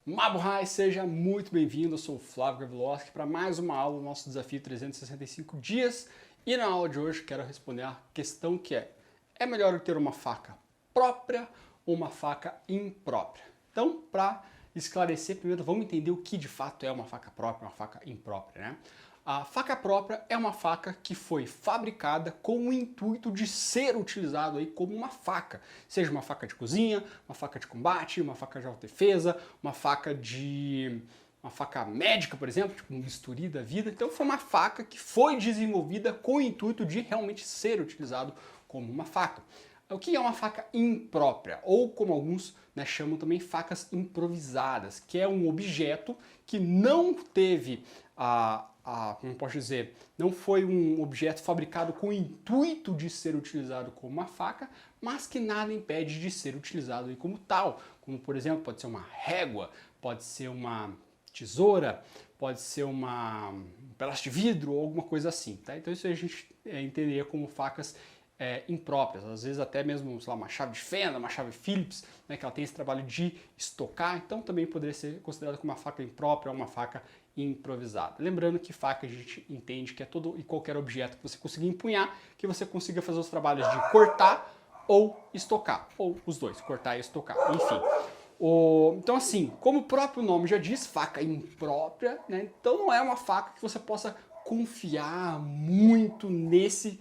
Mabuhay, seja muito bem-vindo, eu sou o Flávio Gaviloski para mais uma aula do nosso desafio 365 dias e na aula de hoje quero responder a questão que é melhor eu ter uma faca própria ou uma faca imprópria? Então, para esclarecer, primeiro vamos entender o que de fato é uma faca própria e uma faca imprópria, né? A faca própria é uma faca que foi fabricada com o intuito de ser utilizado aí como uma faca, seja uma faca de cozinha, uma faca de combate, uma faca de autodefesa, uma faca médica, por exemplo, tipo um bisturi da vida. Então foi uma faca que foi desenvolvida com o intuito de realmente ser utilizado como uma faca. O que é uma faca imprópria? Ou como alguns chamam também facas improvisadas, que é um objeto que não teve como posso dizer, não foi um objeto fabricado com o intuito de ser utilizado como uma faca, mas que nada impede de ser utilizado como tal. Como, por exemplo, pode ser uma régua, pode ser uma tesoura, pode ser um pedaço de vidro ou alguma coisa assim. Tá? Então isso a gente entenderia como facas impróprias, às vezes até mesmo, sei lá, uma chave de fenda, uma chave Phillips, né, que ela tem esse trabalho de estocar, então também poderia ser considerada como uma faca imprópria ou uma faca improvisada. Lembrando que faca a gente entende que é todo e qualquer objeto que você consiga empunhar, que você consiga fazer os trabalhos de cortar ou estocar, ou os dois, cortar e estocar, enfim. Então assim, como o próprio nome já diz, faca imprópria, né, então não é uma faca que você possa confiar muito nesse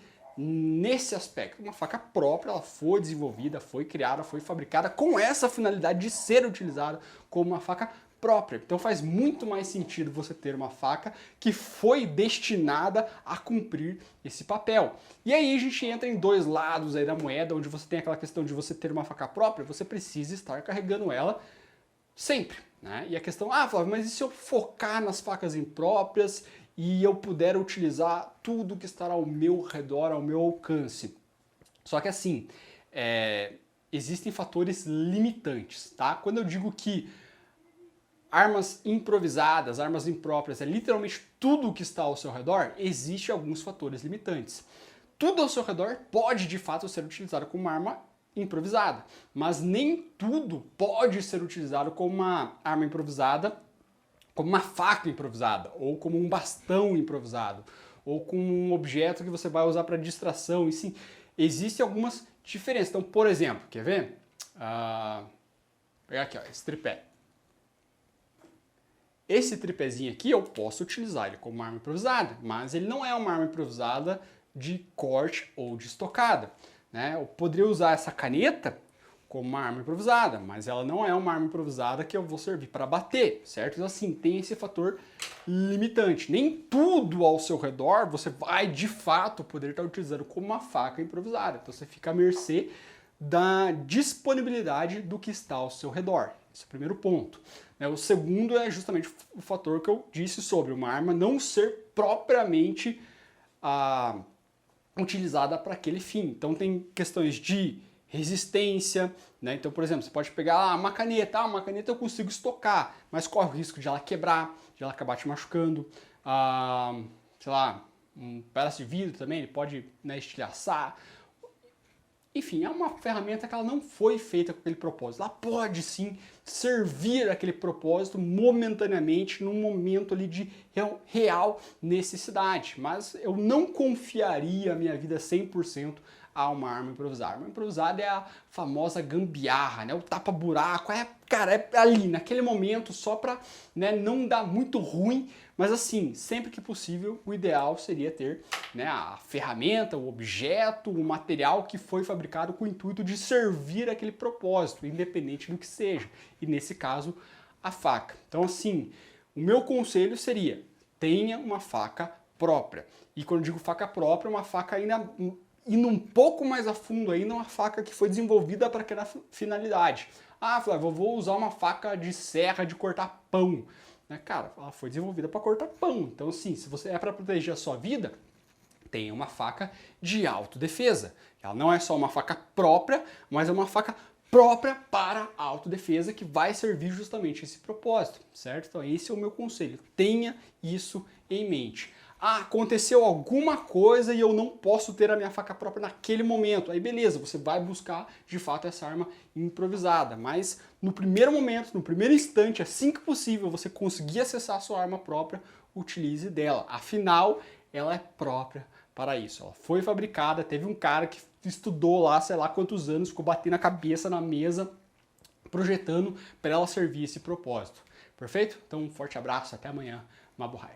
aspecto. Uma faca própria, ela foi desenvolvida, foi criada, foi fabricada com essa finalidade de ser utilizada como uma faca própria. Então faz muito mais sentido você ter uma faca que foi destinada a cumprir esse papel. E aí a gente entra em dois lados aí da moeda, onde você tem aquela questão de você ter uma faca própria, você precisa estar carregando ela sempre, né? E a questão, Flávio, mas e se eu focar nas facas impróprias e eu puder utilizar tudo que está ao meu redor, ao meu alcance? Só que assim, existem fatores limitantes, tá? Quando eu digo que armas improvisadas, armas impróprias, é literalmente tudo que está ao seu redor, existem alguns fatores limitantes. Tudo ao seu redor pode de fato ser utilizado como uma arma improvisada, mas nem tudo pode ser utilizado como uma arma improvisada, como uma faca improvisada, ou como um bastão improvisado, ou como um objeto que você vai usar para distração, e sim, existem algumas diferenças. Então, por exemplo, quer ver? Vou pegar aqui, ó, esse tripé. Esse tripézinho aqui eu posso utilizar ele como uma arma improvisada, mas ele não é uma arma improvisada de corte ou de estocada, né? Eu poderia usar essa caneta como uma arma improvisada, mas ela não é uma arma improvisada que eu vou servir para bater, certo? Então assim, tem esse fator limitante. Nem tudo ao seu redor você vai de fato poder estar utilizando como uma faca improvisada. Então você fica à mercê da disponibilidade do que está ao seu redor. Esse é o primeiro ponto. O segundo é justamente o fator que eu disse sobre uma arma não ser propriamente utilizada para aquele fim. Então tem questões de resistência, né? Então, por exemplo, você pode pegar uma caneta, uma caneta eu consigo estocar, mas corre o risco de ela quebrar, de ela acabar te machucando. Sei lá, um pedaço de vidro também, ele pode estilhaçar. Enfim, é uma ferramenta que ela não foi feita com aquele propósito. Ela pode sim servir aquele propósito momentaneamente, num momento ali de real necessidade. Mas eu não confiaria a minha vida 100% a uma arma improvisada. A arma improvisada é a famosa gambiarra, né? O tapa-buraco, cara, é ali, naquele momento, só para não dar muito ruim. Mas assim, sempre que possível, o ideal seria ter a ferramenta, o objeto, o material que foi fabricado com o intuito de servir aquele propósito, independente do que seja. E nesse caso, a faca. Então assim, o meu conselho seria, tenha uma faca própria. E quando eu digo faca própria, uma faca ainda indo um pouco mais a fundo ainda, uma faca que foi desenvolvida para aquela finalidade. Flávio, eu vou usar uma faca de serra de cortar pão. Cara, ela foi desenvolvida para cortar pão. Então, assim, se você é para proteger a sua vida, tenha uma faca de autodefesa. Ela não é só uma faca própria, mas é uma faca própria para a autodefesa que vai servir justamente esse propósito, certo? Então, esse é o meu conselho. Tenha isso em mente. Ah, aconteceu alguma coisa e eu não posso ter a minha faca própria naquele momento. Aí beleza, você vai buscar de fato essa arma improvisada. Mas no primeiro momento, no primeiro instante, assim que possível, você conseguir acessar a sua arma própria, utilize dela. Afinal, ela é própria para isso. Ela foi fabricada, teve um cara que estudou lá, sei lá quantos anos, ficou batendo a cabeça na mesa, projetando para ela servir esse propósito. Perfeito? Então um forte abraço, até amanhã. Mabuhay.